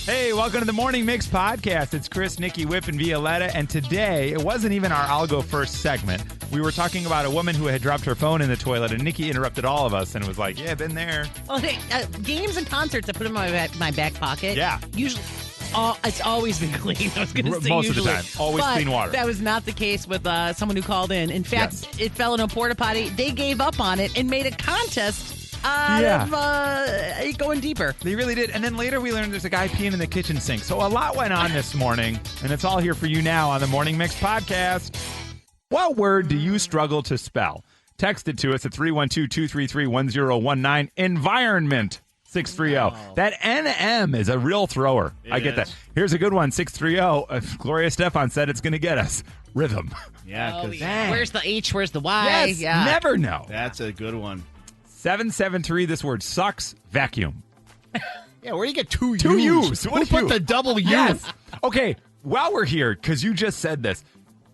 Hey, welcome to the Morning Mix podcast. It's Chris, Nikki, Whip, and Violetta. And today, it wasn't even our I'll Go First segment. We were talking about a woman who had dropped her phone in the toilet, and Nikki interrupted all of us and was like, yeah, been there. Oh, hey, games and concerts, I put in my back pocket. Yeah. Usually, it's always been clean. I was going to say Most usually. of the time. Always but clean water. That was not the case with someone who called in. In fact, It fell in a porta potty. They gave up on it and made a contest of going deeper. They really did. And then later we learned there's a guy peeing in the kitchen sink. So a lot went on this morning, and it's all here for you now on the Morning Mix podcast. What word do you struggle to spell? Text it to us at 312-233-1019. Environment. 630. Oh. That NM is a real thrower. I get that. Here's a good one. 630. Gloria Stefan said it's going to get us. Rhythm. Yeah. Where's the H? Where's the Y? Yes. Yeah. Never know. That's a good one. 773. This word sucks. Vacuum. Yeah, where do you get two U's? Who put the double U? Yes. Okay, while we're here, because you just said this,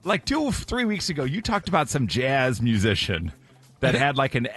like 2-3 weeks ago, you talked about some jazz musician that had like an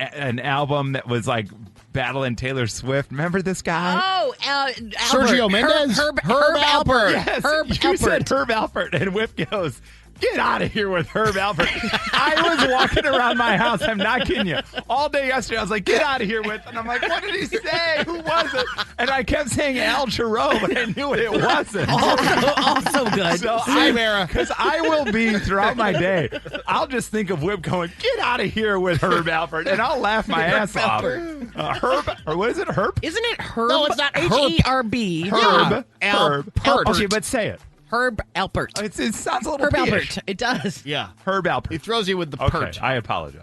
album that was like battling Taylor Swift. Remember this guy? Oh, Sergio Mendes? Herb Alpert. Yes, Herb you Alpert. said Herb Alpert, and Whip goes, get out of here with Herb Alpert. I was walking around my house, I'm not kidding you, all day yesterday. I was like, get out of here with, and I'm like, what did he say? Who was it? And I kept saying Al Jarreau, but I knew it wasn't. Also good. So because I will be throughout my day, I'll just think of Whip going, get out of here with Herb Alpert, and I'll laugh my ass off. Herb, or what is it, Herb? Isn't it Herb? No, it's not H-E-R-B. Herb. Yeah. Herb. Alpert. Okay, but say it. Herb Alpert. It sounds a little Herb P-ish. Alpert. It does. Yeah. Herb Alpert. He throws you with the Okay, pert. I apologize.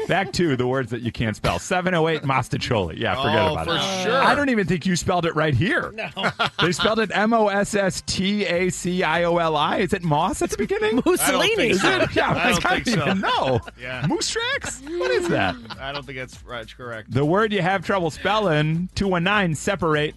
Back to the words that you can't spell. 708 Mastacholi. Yeah, forget about for it. sure. I don't even think you spelled it right here. No. They spelled it Mosstacioli. Is it Moss at the beginning? Mussolini. Is it? Yeah, I don't think so. No. Yeah. Moose tracks? What is that? I don't think that's right. Correct. The word you have trouble spelling, 219, separate.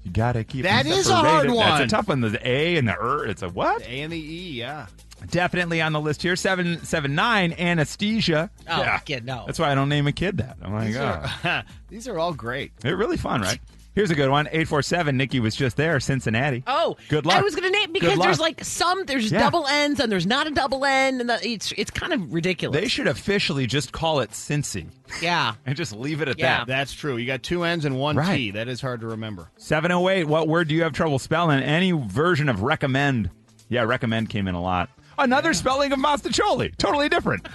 You got to keep That them is a hard separated. one. That's a tough one. The A and the It's a what? The A and the E, yeah. Definitely on the list here. 779, anesthesia. Oh, yeah. kid, no. That's why I don't name a kid that. Oh, my God. These are all great. They're really fun, right? Here's a good one. 847, Nikki was just there, Cincinnati. Oh, good luck. I was going to name, because there's like there's double N's and there's not a double N, and it's kind of ridiculous. They should officially just call it Cincy. Yeah. And just leave it at Yeah. that. That's true. You got two N's and one Right. T. That is hard to remember. 708, what word do you have trouble spelling? Any version of recommend. Yeah, recommend came in a lot. Another spelling of Mastacholi. Totally different.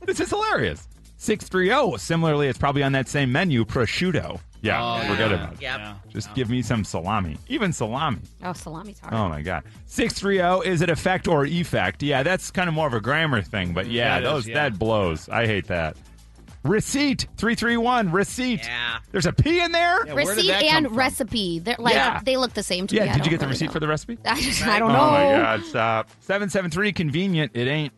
This is hilarious. 630, similarly, it's probably on that same menu, prosciutto. Yeah, forget about it. Yep. Just give me some salami. Even salami. Oh, salami's hard. Oh, my God. 630, is it effect or effect? Yeah, that's kind of more of a grammar thing, but yeah, that blows. I hate that. Receipt, 331, receipt. Yeah. There's a P in there? Yeah, where did Receipt that come and from? recipe. They're like they look the same to me. Yeah, I did you don't get the really receipt know. for the recipe? I don't know. Oh, my God, stop. 773, convenient. It ain't.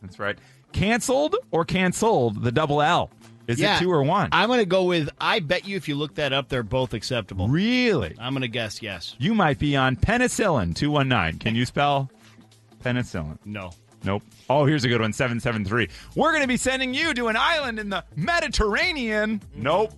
That's right. Canceled or canceled, the double L. Is it 2 or 1? I'm going to go with, I bet you if you look that up, they're both acceptable. Really? I'm going to guess yes. You might be on penicillin, 219. Can you spell penicillin? No. Nope. Oh, here's a good one, 773. We're going to be sending you to an island in the Mediterranean. Nope.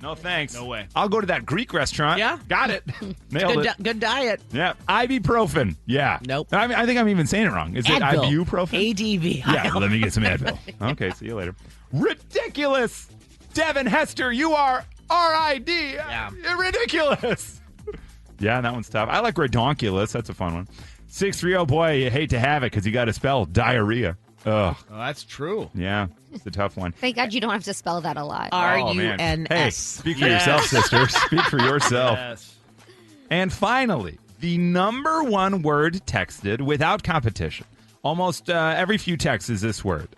No thanks. No way. I'll go to that Greek restaurant. Yeah. Got it. Nailed it. Good diet. Yeah. Ibuprofen. Yeah. Nope. I think I'm even saying it wrong. Is it Advil. ibuprofen? ADV. Yeah, let me get some Advil. Okay, see you later. Ridiculous. Devin Hester, you are R-I-D. Yeah. Ridiculous. Yeah, that one's tough. I like redonkulous. That's a fun one. 630, boy, you hate to have it because you got to spell diarrhea. Ugh. Oh, that's true. Yeah, it's a tough one. Thank God you don't have to spell that a lot. Oh, man. R-U-N-S. Hey, speak for yourself, sister. Speak for yourself. Yes. And finally, the number one word texted without competition. Almost every few texts is this word.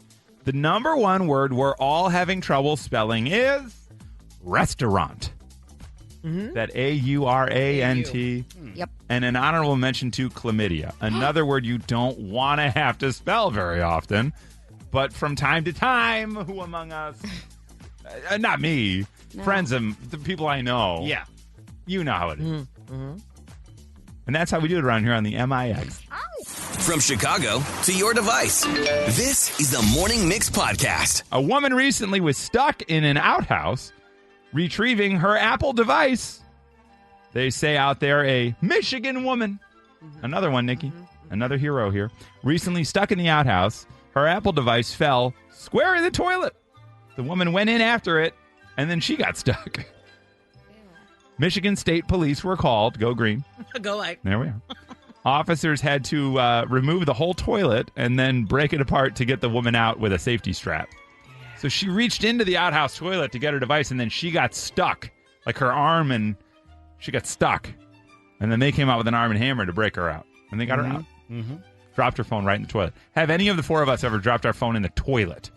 The number one word we're all having trouble spelling is restaurant. Mm-hmm. That A-U-R-A-N-T. Yep. And an honorable mention to chlamydia. Another word you don't want to have to spell very often. But from time to time, who among us? Not me. No. Friends of the people I know. Yeah. You know how it is. Mm-hmm. And that's how we do it around here on the MIX. From Chicago to your device, this is the Morning Mix Podcast. A woman recently was stuck in an outhouse retrieving her Apple device They say out there a Michigan woman, another one, Nikki, another hero here, recently stuck in the outhouse. Her Apple device fell square in the toilet. The woman went in after it, and then she got stuck. Ew. Michigan State Police were called. Go green. Go like. There we are. Officers had to remove the whole toilet and then break it apart to get the woman out with a safety strap. So she reached into the outhouse toilet to get her device, and then she got stuck. Like her arm, and she got stuck. And then they came out with an Arm & Hammer to break her out. And they got her out. Mm-hmm. Dropped her phone right in the toilet. Have any of the four of us ever dropped our phone in the toilet?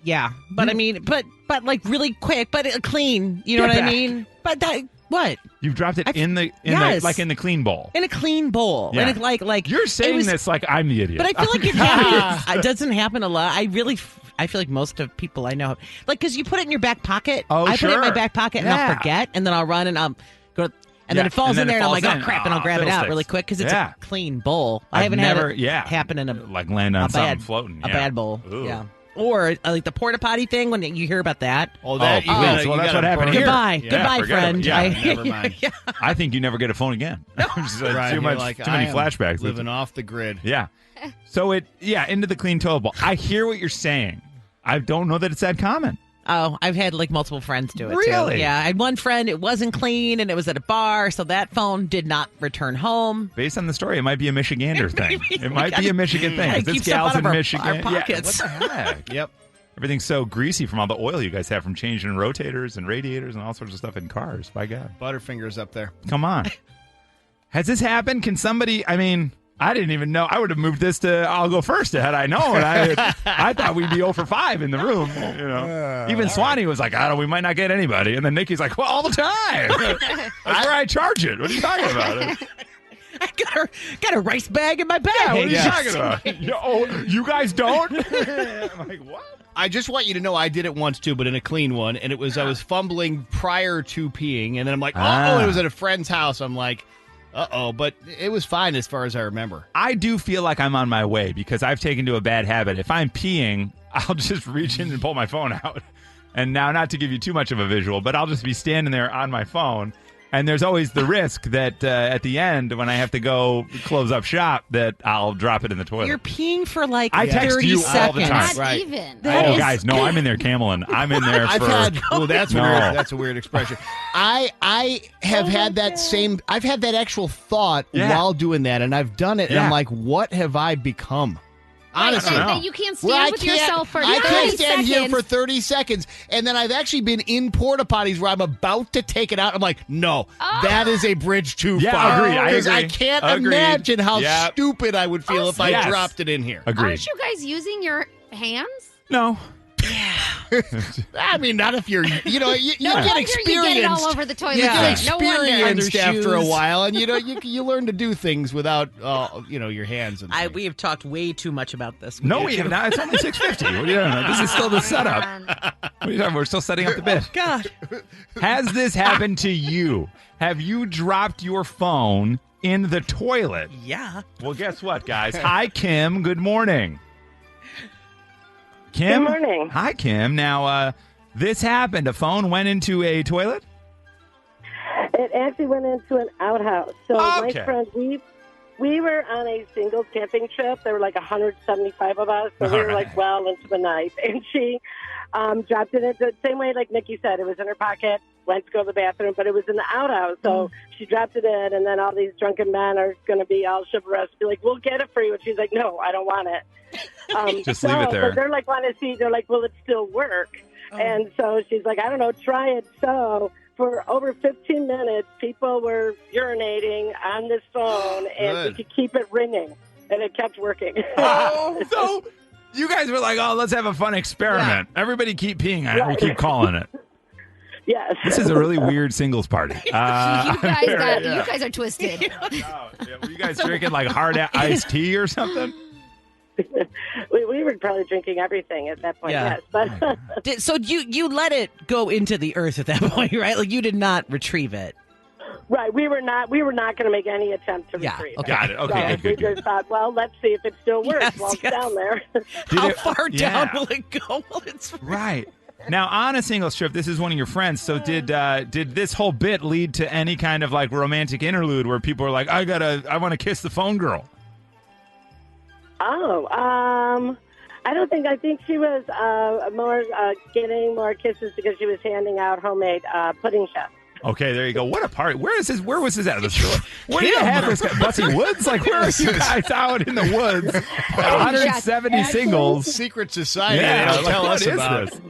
Yeah. But I mean, but like really quick, but clean. You know what I mean? But that... What? You've dropped it in the clean bowl. In a clean bowl. Yeah. And like you're saying this like I'm the idiot. But I feel like it happens. It doesn't happen a lot. I feel like most of people I know, like, because you put it in your back pocket. Oh, I sure. put it in my back pocket and I'll forget, and then I'll run and I'll go, and then it falls in there, and I'm like, oh crap, and I'll grab it out really quick because it's a clean bowl. I haven't had it happen in a like land on something floating. A bad bowl. Ooh. Yeah. Or like the porta potty thing when you hear about that. Oh, that. That's what happened here. Goodbye, friend. Never mind. I think you never get a phone again. Too many flashbacks. Living off the grid. Yeah. So into the clean toilet bowl. I hear what you're saying. I don't know that it's that common. Oh, I've had like multiple friends do it really? Too. Yeah, I had one friend, it wasn't clean and it was at a bar, so that phone did not return home. Based on the story, it might be a Michigander thing. It might be a Michigan thing. This gal's in Michigan. Our pockets. Yeah, what the heck? Yep. Everything's so greasy from all the oil you guys have from changing rotators and radiators and all sorts of stuff in cars. By God. Butterfingers up there. Come on. Has this happened? Can somebody, I didn't even know. I would have moved this to I'll go first had I known. I thought we'd be 0 for 5 in the room. Even Swanee was like, we might not get anybody. And then Nikki's like, well, all the time. That's where I charge it. What are you talking about? I got a rice bag in my bag. Yeah, what are you talking about? You guys don't? I'm like, what? I just want you to know I did it once too, but in a clean one. And it was I was fumbling prior to peeing. And then I'm like, it was at a friend's house. I'm like, but it was fine as far as I remember. I do feel like I'm on my way because I've taken to a bad habit. If I'm peeing, I'll just reach in and pull my phone out. And now, not to give you too much of a visual, but I'll just be standing there on my phone. And there's always the risk that at the end, when I have to go close up shop, that I'll drop it in the toilet. You're peeing for like I text 30 you seconds. all the time. Not even. Guys, no, I'm in there cameling. I'm in there for... That's a weird expression. I have had that same... I've had that actual thought while doing that, and I've done it, and I'm like, what have I become? Honestly, you can't stand with yourself for 30 seconds. I can't stand here for 30 seconds. And then I've actually been in porta potties where I'm about to take it out. I'm like, no, that is a bridge too far. Agreed. I agree. I can't imagine how stupid I would feel if I dropped it in here. Agreed. Aren't you guys using your hands? No. I mean, not if you're, you get experienced. You get it all over the toilet. You get No wonder. experienced after a while, and you learn to do things without, your hands. And we have talked way too much about this. No, we have not. It's only 6:50. What are you doing? This is still the setup. What are you talking about? We're still setting up the bit. God. Has this happened to you? Have you dropped your phone in the toilet? Yeah. Well, guess what, guys? Hi, Kim. Good morning. Kim? Good morning. Hi, Kim. Now, this happened. A phone went into a toilet? It actually went into an outhouse. So my friend, we were on a singles camping trip. There were like 175 of us. So we were like well into the night. And she dropped it in the same way like Nikki said. It was in her pocket, went to go to the bathroom, but it was in the outhouse. So she dropped it in, and then all these drunken men are going to be all chivalrous, be like, we'll get it for you. And she's like, no, I don't want it. Just leave it there. But they're like, want to see. They're like, will it still work? And so she's like, I don't know, try it. So for over 15 minutes, people were urinating on this phone, and we could keep it ringing, and it kept working. So you guys were like, let's have a fun experiment. Yeah. Everybody keep peeing on it. We keep calling it. Yes. This is a really weird singles party. You guys are twisted. Were you guys drinking like hard iced tea or something? we were probably drinking everything at that point, yes. But so you let it go into the earth at that point, right? Like you did not retrieve it. Right. We were not going to make any attempt to retrieve it. Got it. Okay, so we just thought, well, let's see if it still works while it's down there. How far down will it go while it's right? Now, on a singles trip, this is one of your friends. So did this whole bit lead to any kind of like romantic interlude where people are like, I want to kiss the phone girl? Oh, I think she was more getting more kisses because she was handing out homemade pudding chefs. Okay, there you go. What a party. Where is this? Where was this at? The store? Where do you have this guy? Bussy Woods? Like, where are you guys out in the woods? 170 singles. Secret society. Yeah, They don't tell us about. This?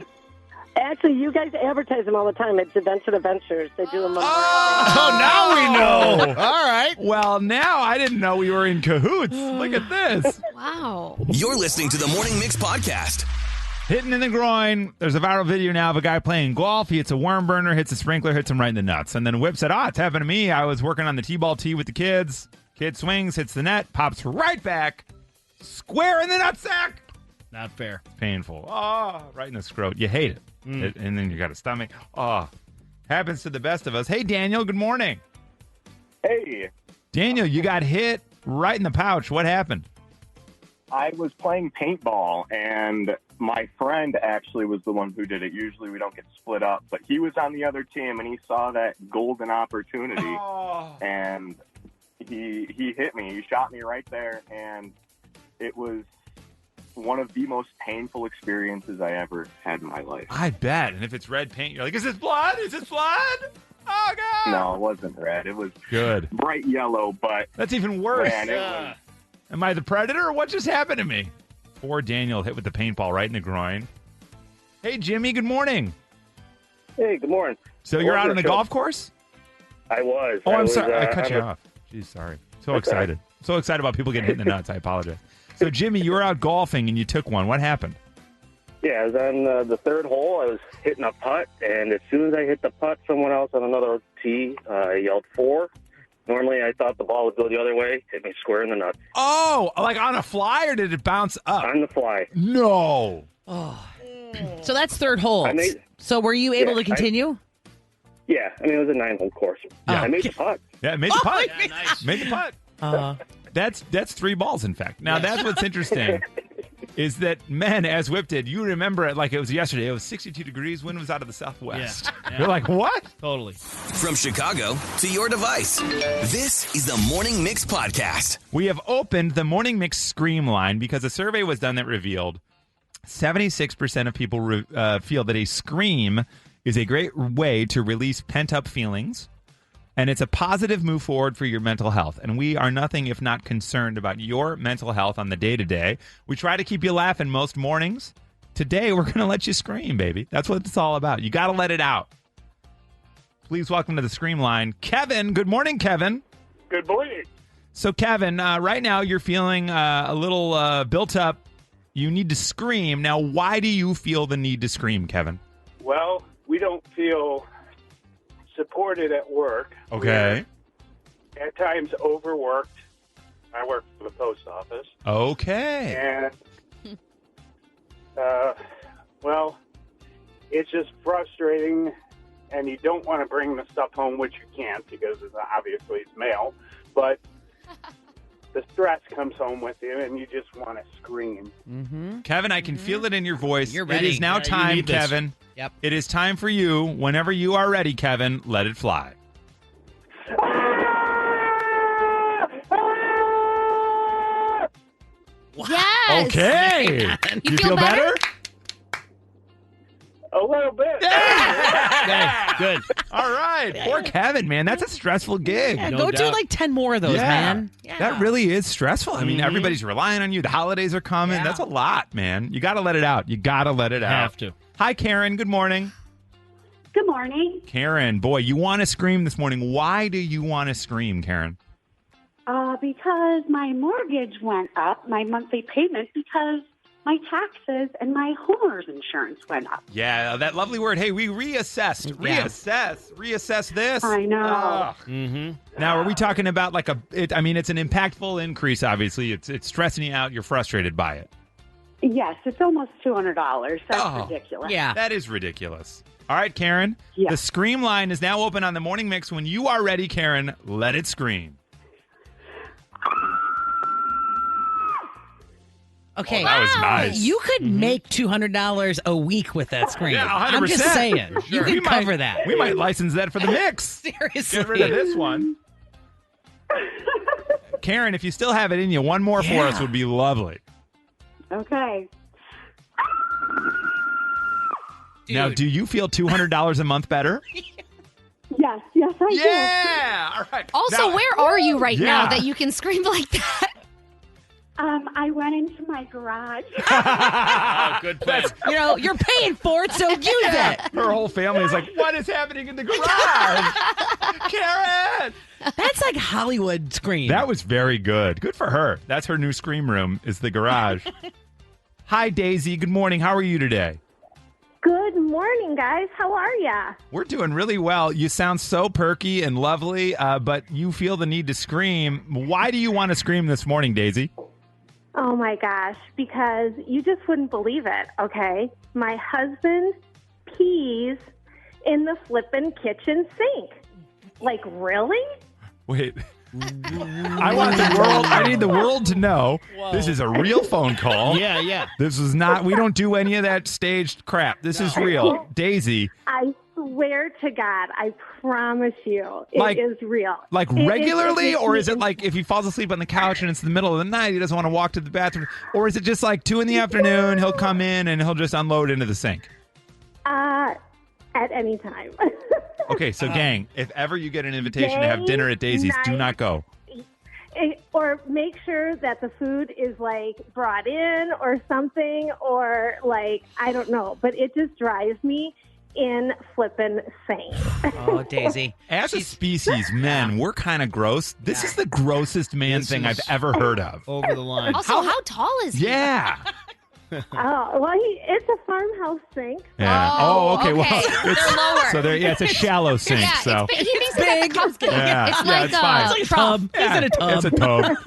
Actually, you guys advertise them all the time. It's Adventure Adventures. They do them. Oh, now we know. All right. Well, now I didn't know we were in cahoots. Look at this. Wow. You're listening to the Morning Mix podcast. Hitting in the groin. There's a viral video now of a guy playing golf. He hits a worm burner, hits a sprinkler, hits him right in the nuts. And then Whip said, it's happened to me. I was working on the T-ball tee with the kids. Kid swings, hits the net, pops right back. Square in the nutsack. Not fair. Painful. Right in the scrot. You hate it. And then you got a stomach. Happens to the best of us. Hey, Daniel, good morning. Hey. Daniel, you got hit right in the pouch. What happened? I was playing paintball, and my friend actually was the one who did it. Usually we don't get split up, but he was on the other team, and he saw that golden opportunity, and he hit me. He shot me right there, and it was one of the most painful experiences I ever had in my life. I bet. And if it's red paint, you're like, is this blood? Is this blood? Oh, God. No, it wasn't red. It was good, bright yellow, but... That's even worse. Man, it was... Am I the predator or what just happened to me? Poor Daniel hit with the paintball right in the groin. Hey, Jimmy, good morning. Hey, good morning. So you're out on the golf course? I was. Oh, I'm sorry. I cut you off. Jeez, sorry. So excited. So excited about people getting hit in the nuts. I apologize. So, Jimmy, you were out golfing and you took one. What happened? Yeah, I was on the third hole. I was hitting a putt, and as soon as I hit the putt, someone else on another tee yelled 4. Normally, I thought the ball would go the other way, hit me square in the nuts. Oh, like on a fly, or did it bounce up? On the fly. No. Oh. So that's third hole. made- So were you able to continue? Yeah, I mean, it was a 9-hole course. Yeah. I made the putt. Yeah, made the putt. Yeah, nice. Made the putt. That's 3 balls, in fact. Now, that's what's interesting is that, men, as Whip did, you remember it like it was yesterday. It was 62 degrees. Wind was out of the southwest. Yeah. You're like, what? Totally. From Chicago to your device, this is the Morning Mix podcast. We have opened the Morning Mix Scream line because a survey was done that revealed 76% of people feel that a scream is a great way to release pent-up feelings, and it's a positive move forward for your mental health. And we are nothing if not concerned about your mental health on the day-to-day. We try to keep you laughing most mornings. Today, we're going to let you scream, baby. That's what it's all about. You got to let it out. Please welcome to the Scream line, Kevin. Good morning, Kevin. Good morning. So, Kevin, right now you're feeling a little built up. You need to scream. Now, why do you feel the need to scream, Kevin? Well, we don't feel supported at work. Okay. We're at times overworked. I work for the post office. Okay. And, well, it's just frustrating, and you don't want to bring the stuff home, which you can't because obviously it's mail, but the stress comes home with you, and you just want to scream. Mm-hmm. Kevin, I can feel it in your voice. You're ready. It is now Yeah, you time, need this. Kevin. Yep. It is time for you. Whenever you are ready, Kevin, let it fly. Yes. Okay. You feel better? A little bit. Okay, good. All right. Poor Kevin, man. That's a stressful gig. Yeah, No go do doubt. like 10 more of those, man. Yeah. That really is stressful. I mean, everybody's relying on you. The holidays are coming. Yeah. That's a lot, man. You got to let it out. You got to let it out. Have to. Hi, Karen. Good morning. Good morning. Karen, boy, you want to scream this morning. Why do you want to scream, Karen? Because my mortgage went up, my monthly payment, because my taxes and my homeowner's insurance went up. Yeah, that lovely word. Hey, we reassessed. Yeah. Reassess this. I know. Ugh. Mm-hmm. Now, are we talking about like it's an impactful increase, obviously. It's stressing you out. You're frustrated by it. Yes, it's almost $200. That's Oh. ridiculous. Yeah. That is ridiculous. All right, Karen. Yeah. The Scream line is now open on the Morning Mix. When you are ready, Karen, let it scream. Okay. Oh, that was nice. You could make $200 a week with that screen. Yeah, 100%. I'm just saying. For sure. You can cover that. We might license that for the mix. Seriously. Get rid of this one. Karen, if you still have it in you, one more for us would be lovely. Okay. Now, do you feel $200 a month better? Yes, I do. Yeah! All right. Also, Now- where are you right Yeah. now that you can scream like that? I went into my garage. Oh, good plan. You know, you're paying for it, so use it. Her whole family is like, what is happening in the garage? Karen! That's like Hollywood scream. That was very good. Good for her. That's her new scream room, is the garage. Hi, Daisy. Good morning. How are you today? Good morning, guys. How are ya? We're doing really well. You sound so perky and lovely, but you feel the need to scream. Why do you want to scream this morning, Daisy? Oh my gosh, because you just wouldn't believe it, okay? My husband pees in the flippin' kitchen sink. Like, really? Wait. I need the world to know this is a real phone call. Yeah. This is not, we don't do any of that staged crap. This is real. Daisy. I swear to God, I promise you, it is real. Like regularly, or is it like if he falls asleep on the couch and it's the middle of the night, he doesn't want to walk to the bathroom? Or is it just like 2 p.m, he'll come in and he'll just unload into the sink? At any time. Okay, so gang, if ever you get an invitation to have dinner at Daisy's, do not go. Or make sure that the food is like brought in or something, or like, I don't know, but it just drives me in flippin' insane. Oh, Daisy. As a species, men, we're kind of gross. This is the grossest man thing I've ever heard of. Over the line. Also, how tall is he? Yeah. Oh, well, it's a farmhouse sink. Yeah. Oh, okay. Well, okay. They're lower. So it's a shallow sink. Yeah, so he thinks it's a cub's kid. Yeah. It's Yeah, like it's fine. It's like a tub. He's in a tub. It's a tub.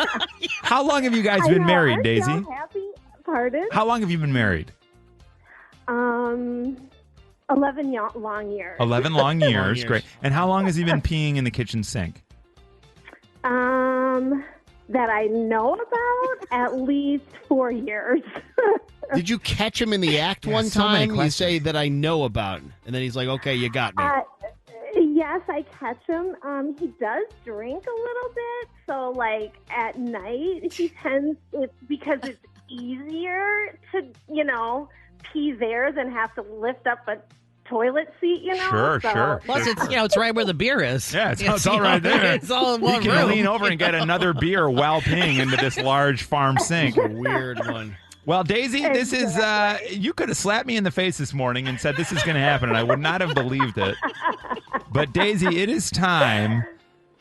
How long have you guys been married, Aren't Daisy? y'all happy? Pardon? How long have you been married? 11 long years. 11 long years. Great. And how long has he been peeing in the kitchen sink? That I know about, at least 4 years. Did you catch him in the act one so many time? You questions. say that I know about, and then he's like, "Okay, you got me." Yes, I catch him. He does drink a little bit, so like at night he tends, it's because it's easier to pee there than have to lift up a toilet seat. Sure. Plus, it's right where the beer is. Yeah, it's all right there. It's all in You one can room. lean over and get another beer while peeing into this large farm sink. Weird one. Well, Daisy, this is, you could have slapped me in the face this morning and said this is going to happen, and I would not have believed it. But, Daisy, it is time.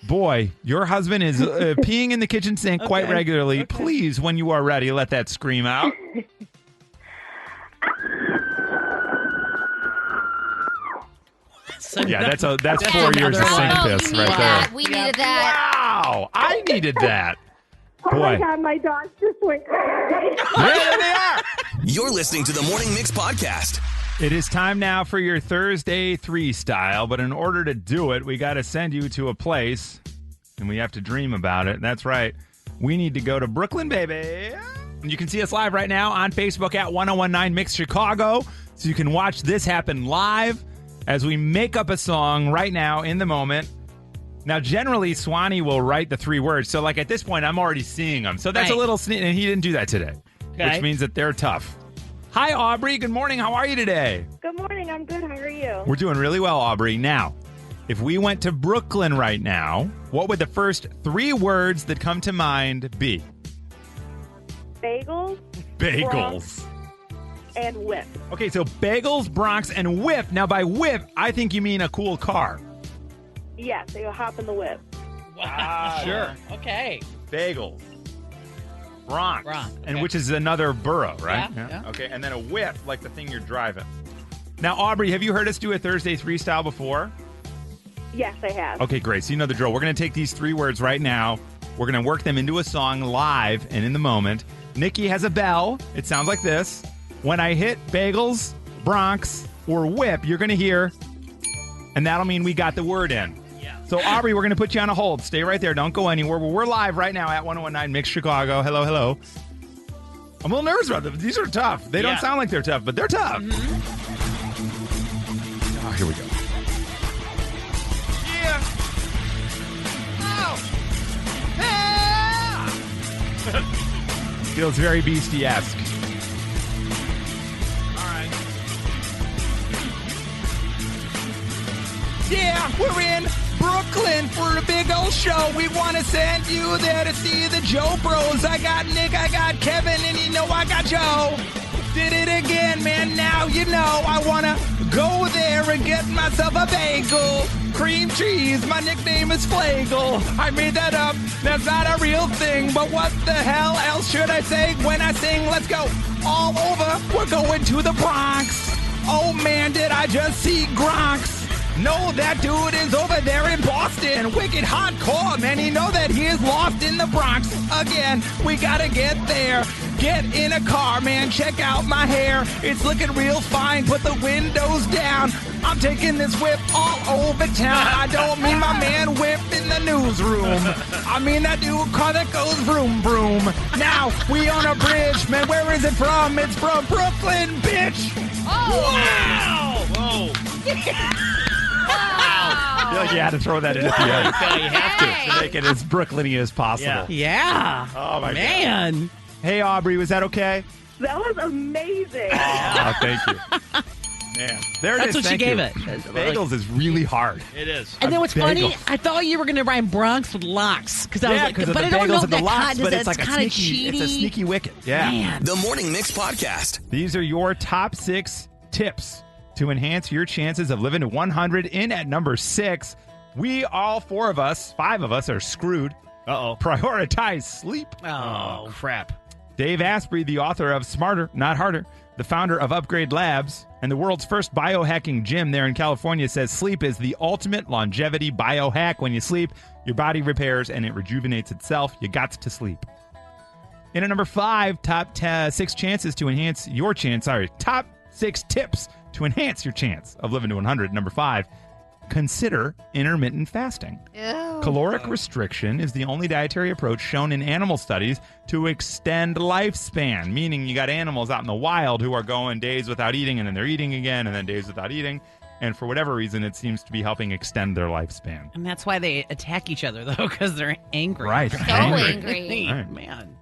Boy, your husband is peeing in the kitchen sink quite regularly. Okay. Please, when you are ready, let that scream out. Yeah, that's 4 years of sink piss right there. We needed that. Wow, I needed that. Oh my Boy. God, my dogs just went crazy. There they are. You're listening to the Morning Mix Podcast. It is time now for your Thursday Threestyle, but in order to do it, we got to send you to a place, and we have to dream about it. That's right. We need to go to Brooklyn, baby. You can see us live right now on Facebook at 1019 Mix Chicago, so you can watch this happen live as we make up a song right now in the moment. Now, generally, Swanee will write the 3 words. So, like, at this point, I'm already seeing them. So that's a little sneak, and he didn't do that today, which means that they're tough. Hi, Aubrey. Good morning. How are you today? Good morning. I'm good. How are you? We're doing really well, Aubrey. Now, if we went to Brooklyn right now, what would the first 3 words that come to mind be? Bagels. Bagels. Bronx, and whip. Okay, so bagels, Bronx, and whip. Now, by whip, I think you mean a cool car. Yes, they'll hop in the whip. Wow. Sure. Okay. Bagels. Bronx. And okay. which is another borough, right? Yeah. Okay, and then a whip, like the thing you're driving. Now, Aubrey, have you heard us do a Thursday Threestyle before? Yes, I have. Okay, great. So you know the drill. We're going to take these 3 words right now. We're going to work them into a song live and in the moment. Nikki has a bell. It sounds like this. When I hit bagels, Bronx, or whip, you're going to hear, and that'll mean we got the word in. Yeah. So, Aubrey, we're going to put you on a hold. Stay right there. Don't go anywhere. We're live right now at 1019 Mix Chicago. Hello, hello. I'm a little nervous about them. These are tough. They don't sound like they're tough, but they're tough. Oh, here we go. Yeah. Oh. Feels very Beastie-esque. All right. Yeah, we're in Brooklyn for a big old show. We want to send you there to see the Joe Bros. I got Nick, I got Kevin, and you know I got Joe. Did it again, man. Now you know I want to go there and get myself a bagel. Cream cheese, my nickname is Flagel. I made that up. That's not a real thing. But what the hell else should I say when I sing? Let's go all over. We're going to the Bronx. Oh, man, did I just see Gronks? No, that dude is over there in Boston. Wicked hardcore, man. You know that he is lost in the Bronx. Again, we gotta get there. Get in a car, man. Check out my hair. It's looking real fine. Put the windows down. I'm taking this whip all over town. I don't mean my man Whip in the newsroom. I mean that new car that goes vroom, vroom. Now, we on a bridge. Man, where is it from? It's from Brooklyn, bitch. Oh. Wow! Whoa! I feel like you had to throw that in at the end. You have to make it as Brooklyn-y as possible. Yeah. Oh, my man. God. Hey, Aubrey, was that okay? That was amazing. Oh, thank you. Man, there it That's is. what Thank she gave you. it. Bagels is really hard. It is. And then what's bagel. funny, I thought you were going to rhyme Bronx with locks. Because I was like, because but of I the don't know bagels if and the that lox, but it's like kind of It's a cheaty. sneaky wicket. Yeah. Man. The Morning Mix Podcast. These are your top 6 tips to enhance your chances of living to 100. In at number 6, we all 5 of us are screwed. Uh-oh. Prioritize sleep. Oh, crap. Dave Asprey, the author of Smarter, Not Harder, the founder of Upgrade Labs, and the world's first biohacking gym there in California, says sleep is the ultimate longevity biohack. When you sleep, your body repairs and it rejuvenates itself. You got to sleep. In at number 5, top 6 chances to enhance your chance. Top 6 tips to enhance your chance of living to 100. Number 5, consider intermittent fasting. Ew. Caloric restriction is the only dietary approach shown in animal studies to extend lifespan, meaning you got animals out in the wild who are going days without eating and then they're eating again and then days without eating. And for whatever reason, it seems to be helping extend their lifespan. And that's why they attack each other, though, because they're angry. Right. So angry. Right. Man.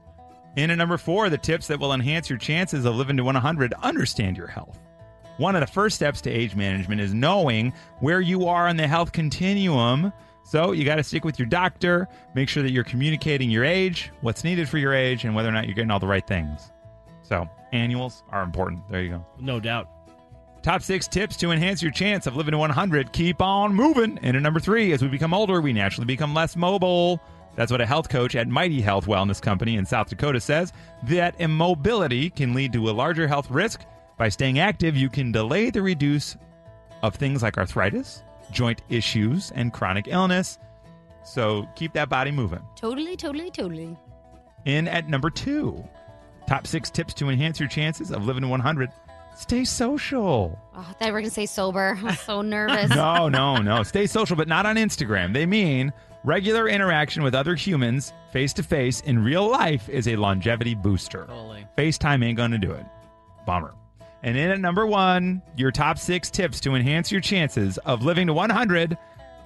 In at number 4, the tips that will enhance your chances of living to 100, understand your health. One of the first steps to age management is knowing where you are on the health continuum. So you got to stick with your doctor, make sure that you're communicating your age, what's needed for your age, and whether or not you're getting all the right things. So annuals are important. There you go. No doubt. Top 6 tips to enhance your chance of living to 100. Keep on moving. And at number 3, as we become older, we naturally become less mobile. That's what a health coach at Mighty Health Wellness Company in South Dakota says, that immobility can lead to a larger health risk. By staying active, you can delay the reduce of things like arthritis, joint issues, and chronic illness. So keep that body moving. Totally, totally, totally. In at number 2, top 6 tips to enhance your chances of living to 100. Stay social. Oh, I thought you were going to say sober. I'm so nervous. No. Stay social, but not on Instagram. They mean regular interaction with other humans face-to-face in real life is a longevity booster. Totally. FaceTime ain't going to do it. Bummer. And in at number 1, your top 6 tips to enhance your chances of living to 100.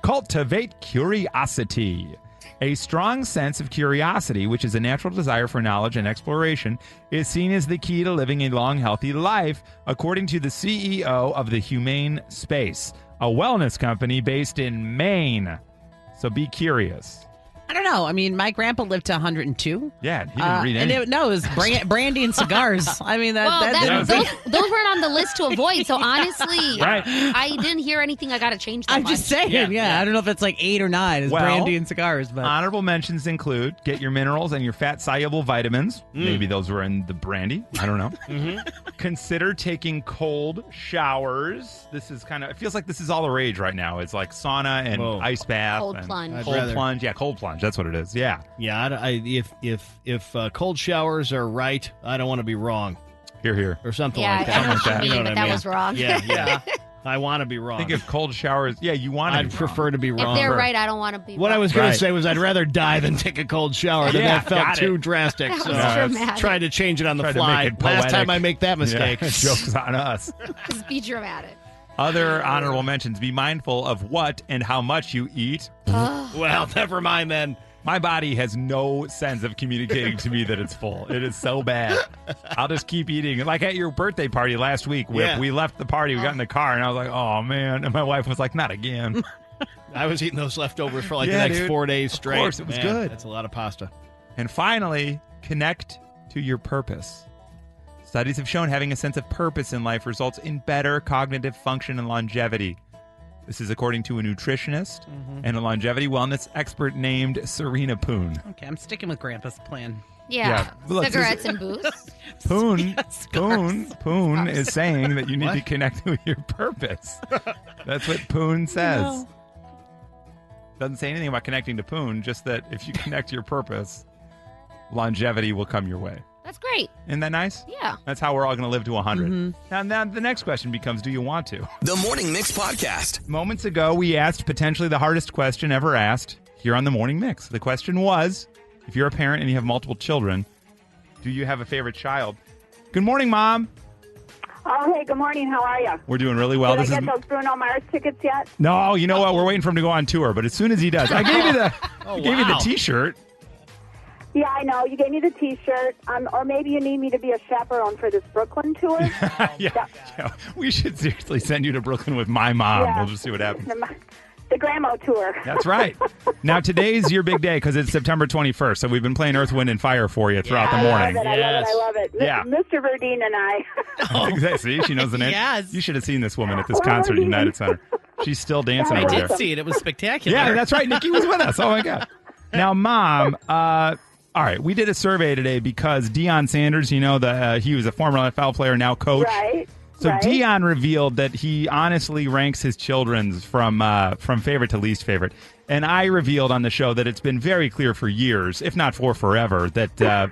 Cultivate curiosity. A strong sense of curiosity, which is a natural desire for knowledge and exploration, is seen as the key to living a long, healthy life, according to the CEO of the Humane Space, a wellness company based in Maine. So be curious. I don't know. I mean, my grandpa lived to 102. Yeah, he didn't read and anything. it was brandy and cigars. I mean, those weren't on the list to avoid. So honestly, Right. I didn't hear anything. I got to change that I'm much. just saying. Yeah, I don't know if it's like 8 or 9 is Well, brandy and cigars, but honorable mentions include get your minerals and your fat-soluble vitamins. Maybe those were in the brandy. I don't know. Consider taking cold showers. This is it feels like this is all the rage right now. It's like sauna and ice bath. Cold and plunge. Cold plunge. Yeah, cold plunge. That's what it is. Yeah. Yeah, if cold showers are right, I don't want to be wrong. Here. Or something Yeah, like I that. know what you You mean, know what but I that mean. was wrong. Yeah. I want to be wrong. I think if cold showers, you want to. I'd prefer to be wrong. If they're right, I don't want to be What wrong. I was going to say was I'd rather die than take a cold shower. That felt too drastic. That So was dramatic. trying to change it on the Tried to fly. make it Last poetic. time I make that mistake. Yeah, joke's on us. Just be dramatic. Other honorable mentions: be mindful of what and how much you eat. Well, never mind then. My body has no sense of communicating to me that it's full. It is so bad. I'll just keep eating. Like at your birthday party last week, Whip, Yeah. we left the party, we got in the car, and I was like, oh, man. And my wife was like, not again. I was eating those leftovers for like the Yeah, next dude. 4 days straight. Of course, it was Man, good. That's a lot of pasta. And finally, connect to your purpose. Studies have shown having a sense of purpose in life results in better cognitive function and longevity. This is according to a nutritionist and a longevity wellness expert named Serena Poon. Okay, I'm sticking with Grandpa's plan. Yeah. Look, Cigarettes and booze. Poon is saying that you need to connect with your purpose. That's what Poon says. No. Doesn't say anything about connecting to Poon, just that if you connect to your purpose, longevity will come your way. That's great. Isn't that nice? Yeah. That's how we're all going to live to 100. Now, the next question becomes, do you want to? The Morning Mix Podcast. Moments ago, we asked potentially the hardest question ever asked here on the Morning Mix. The question was, if you're a parent and you have multiple children, do you have a favorite child? Good morning, Mom. Oh, hey, good morning. How are you? We're doing really well. Did I get those Bruno Mars tickets yet? No, you know what? We're waiting for him to go on tour, but as soon as he does, I gave you the gave you the T-shirt. Yeah, I know. You gave me the T-shirt. Or maybe you need me to be a chaperone for this Brooklyn tour. Yeah. We should seriously send you to Brooklyn with my mom. Yeah. We'll just see what happens. The Grandma tour. That's right. Now, today's your big day because it's September 21st, so we've been playing Earth, Wind, and Fire for you throughout the morning. I love it. Yeah. Mr. Verdine and I. Exactly. See, she knows the name. Yes. You should have seen this woman at this concert at United Center. She's still dancing I over did there. see it. It was spectacular. Yeah, that's right. Nikki was with us. Oh, my God. Now, Mom, all right, we did a survey today because Deion Sanders, he was a former NFL player, now coach. Right. So right. Deion revealed that he honestly ranks his children's from favorite to least favorite. And I revealed on the show that it's been very clear for years, if not for forever, that,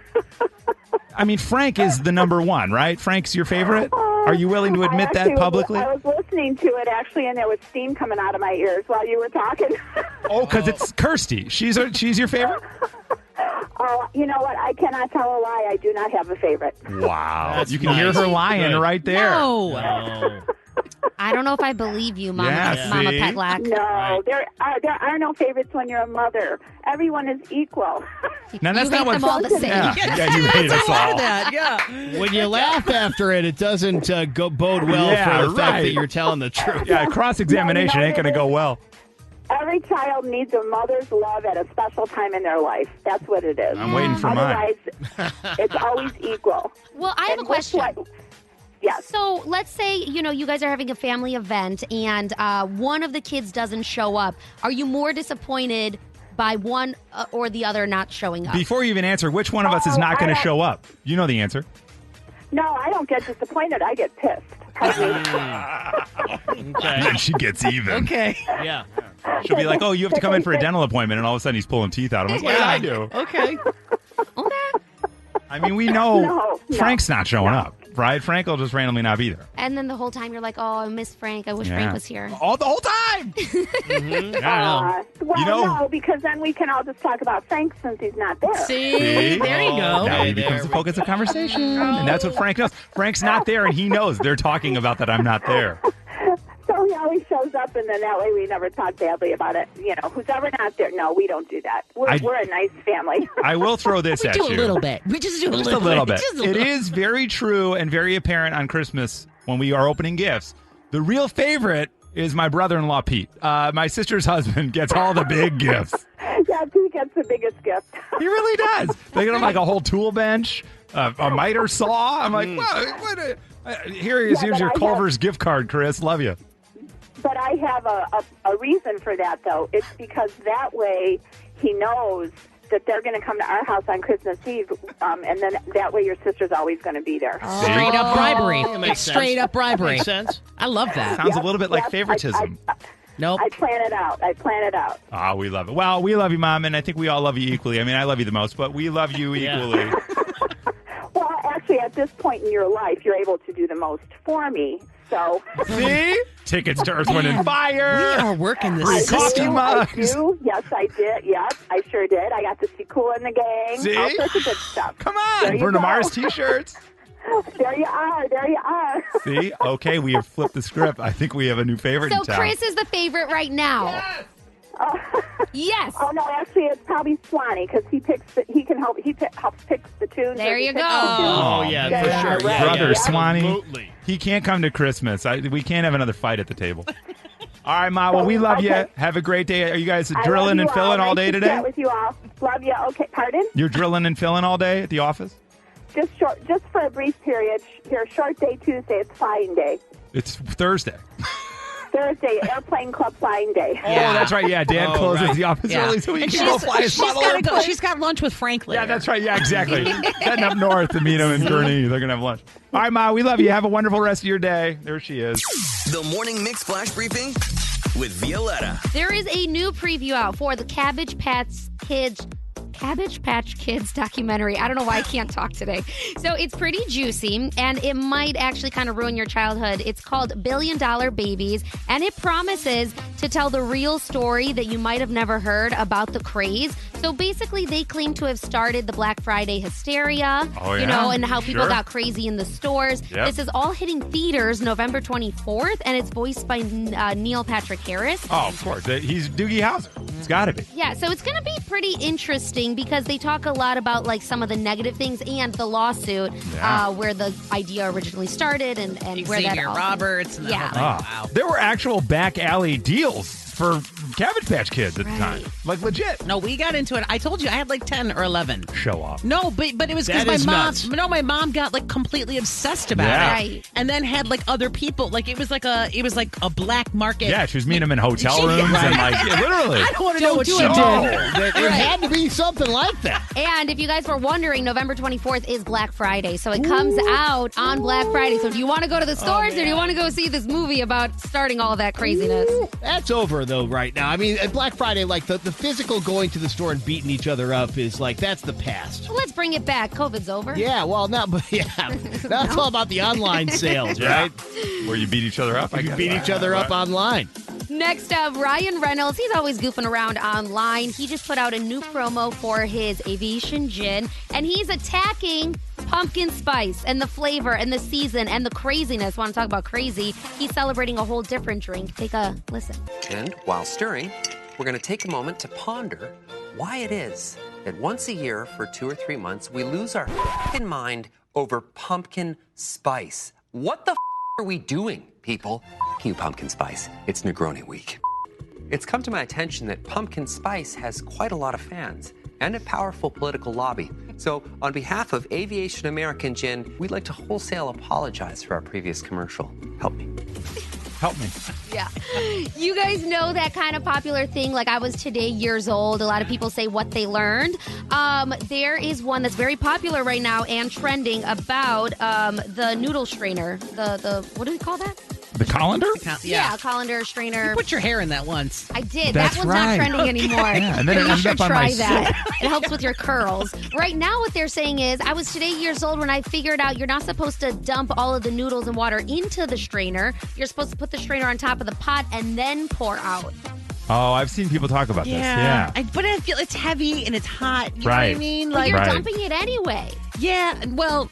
Frank is the number one, right? Frank's your favorite? Are you willing to admit that publicly? I was listening to it, actually, and there was steam coming out of my ears while you were talking. Oh, because it's Kirsty. She's your favorite? Oh, you know what? I cannot tell a lie. I do not have a favorite. Wow. That's you can hear her lying right there. No. I don't know if I believe you, Mama, Yeah, Mama see? Petlack. No, there are no favorites when you're a mother. Everyone is equal. Now, that's You not hate what them all the same. Yeah, you hate us all. That, yeah. When you laugh after it doesn't bode well Yeah, for the fact right. that you're telling the truth. Yeah, cross-examination No, ain't going to go well. Every child needs a mother's love at a special time in their life. That's what it is. I'm waiting for mine. Otherwise, it's always equal. Well, I have a And guess question. what? Yes. So let's say, you guys are having a family event and one of the kids doesn't show up. Are you more disappointed by one or the other not showing up? Before you even answer, which one of us is not going to show up? You know the answer. No, I don't get disappointed. I get pissed. And then she gets even. Okay. Yeah. She'll be like, oh, you have to come in for a dental appointment, and all of a sudden he's pulling teeth out. I'm like, what did I do? Okay. I mean, we know No. Frank's not showing up, right? Frank will just randomly not be there. And then the whole time you're like, oh, I miss Frank. I wish Frank was here. All the whole time. Well, no, because then we can all just talk about Frank since he's not there. See? There you go. Now he becomes the focus of conversation. And that's what Frank knows. Frank's not there, and he knows they're talking about that I'm not there. So he always shows up, and then that way we never talk badly about it. Who's ever not there. No, we don't do that. We're a nice family. I will throw this at Do you. a little bit. We just do Just a little bit. It is very true and very apparent on Christmas when we are opening gifts. The real favorite is my brother-in-law, Pete. My sister's husband gets all the big gifts. Yeah, Pete gets the biggest gift. He really does. They get him like a whole tool bench, a miter saw. I'm like, wow, here's your Culver's gift card, Chris. Love you. But I have a reason for that, though. It's because that way he knows that they're going to come to our house on Christmas Eve, and then that way your sister's always going to be there. Straight up bribery. That makes It's sense. straight up bribery. Makes sense. I love that. Sounds a little bit like favoritism. Nope. I plan it out. Oh, we love it. Well, we love you, Mom, and I think we all love you equally. I mean, I love you the most, but we love you equally. Well, actually, at this point in your life, you're able to do the most for me. So See? Tickets to Earth, Wind, and Fire. We are working Free this coffee system. mugs. I do. Yes, I did. Yes, I sure did. I got to see Cool and the Gang. See? All sorts of good stuff. Come There on. you Bruno go. Mars t-shirts. There you are. There you are. See? Okay, we have flipped the script. I think we have a new favorite So in town. Chris is the favorite right now. Yes. Oh no, actually, it's probably Swanee because he picks. Helps pick the tunes. There you go. Oh, yeah, for Yeah, sure. right. Yeah, Brother yeah. Swanee. Absolutely. He can't come to Christmas. We can't have another fight at the table. All right, Ma. Well, we love you. Okay. Have a great day. Are you guys I drilling love and you filling all Nice day to today? chat with you all. Love you. Okay, pardon? You're drilling and filling all day at the office? Just for a brief period. Here, short day Tuesday. It's flying day. It's Thursday. Thursday, airplane club flying day. Oh, that's right. Yeah, Dad closes the office Yeah. early so he And can go fly his she's model gotta go. airplane. She's got lunch with Frank later. Yeah, that's right. Yeah, exactly. Heading up north to meet him in Gurney. They're going to have lunch. All right, Ma, we love you. Have a wonderful rest of your day. There she is. The Morning Mix Flash Briefing with Violetta. There is a new preview out for the Cabbage Patch Kids documentary. I don't know why I can't talk today. So it's pretty juicy, and it might actually kind of ruin your childhood. It's called $1 Billion Babies, and it promises to tell the real story that you might have never heard about the craze. So basically, they claim to have started the Black Friday hysteria, and how people got crazy in the stores. Yep. This is all hitting theaters November 24th, and it's voiced by Neil Patrick Harris. Oh, of course. He's Doogie Howser. It's got to be. Yeah, so it's going to be pretty interesting because they talk a lot about like some of the negative things and the lawsuit where the idea originally started and where that Xavier all Roberts. And the whole thing. Wow. There were actual back alley deals for Cabbage Patch Kids at the time. Like legit. No, we got into it. I told you I had like 10 or 11. Show off. No, but it was because That my is mom. nuts. No, my mom got like completely obsessed about Yeah. it, Right. and then had like other people. Like it was like a black market. Yeah, she was meeting them in hotel rooms and like literally. I don't want to know what she do it. did. It had to be something like that. And if you guys were wondering, November 24th is Black Friday. So it comes out on Black Friday. So do you want to go to the stores or do you want to go see this movie about starting all of that craziness? That's over, though, right now. I mean, at Black Friday, like, the physical going to the store and beating each other up is, like, that's the past. Well, let's bring it back. COVID's over. Yeah, well, now it's all about the online sales, right? Where you beat each other up. You can beat each other up online. Next up, Ryan Reynolds. He's always goofing around online. He just put out a new promo for his aviation gin, and he's attacking pumpkin spice and the flavor and the season and the craziness. Want to talk about crazy? He's celebrating a whole different drink. Take a listen. And while stirring, we're going to take a moment to ponder why it is that once a year for 2 or 3 months, we lose our f***ing mind over pumpkin spice. What the f*** are we doing, people? F*** you, pumpkin spice. It's Negroni week. It's come to my attention that pumpkin spice has quite a lot of fans and a powerful political lobby. So on behalf of Aviation American Gin, we'd like to wholesale apologize for our previous commercial. Help me. Help me. Yeah. You guys know that kind of popular thing, like I was today years old. A lot of people say what they learned. There is one that's very popular right now and trending about the noodle strainer. The what do we call that? The colander? Yeah, colander strainer. You put your hair in that once. I did. That's that one's right. not trending anymore. Yeah, and then it you ended should up on my try that. It helps with your curls. Right now, what they're saying is, I was today years old when I figured out you're not supposed to dump all of the noodles and water into the strainer. You're supposed to put the strainer on top of the pot and then pour out. Oh, I've seen people talk about this. Yeah. But I feel it's heavy and it's hot. You know Right. what I mean? But you're Right. dumping it anyway. Yeah, well,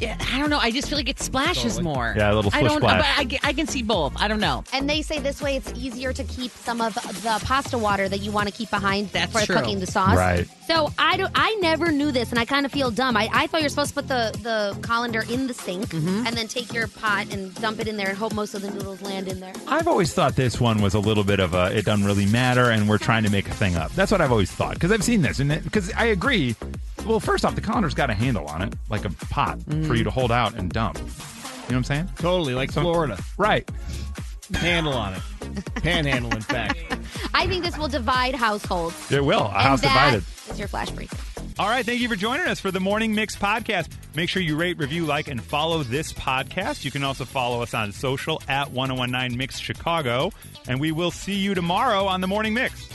yeah, I don't know. I just feel like it splashes more. Yeah, a little I splish don't. splash. But I can see both. I don't know. And they say this way it's easier to keep some of the pasta water that you want to keep behind That's for true. cooking the sauce. Right. So I never knew this, and I kind of feel dumb. I thought you're supposed to put the colander in the sink and then take your pot and dump it in there and hope most of the noodles land in there. I've always thought this one was a little bit of a it doesn't really matter and we're trying to make a thing up. That's what I've always thought because I've seen this and because I agree. Well, first off, the colander's got a handle on it, like a pot for you to hold out and dump. You know what I'm saying? Totally, like Florida. Right. Handle on it. Panhandle, in fact. I think this will divide households. It will. A house and that divided. is your flash briefing. All right, thank you for joining us for the Morning Mix podcast. Make sure you rate, review, like, and follow this podcast. You can also follow us on social at 1019 Mix Chicago. And we will see you tomorrow on the Morning Mix.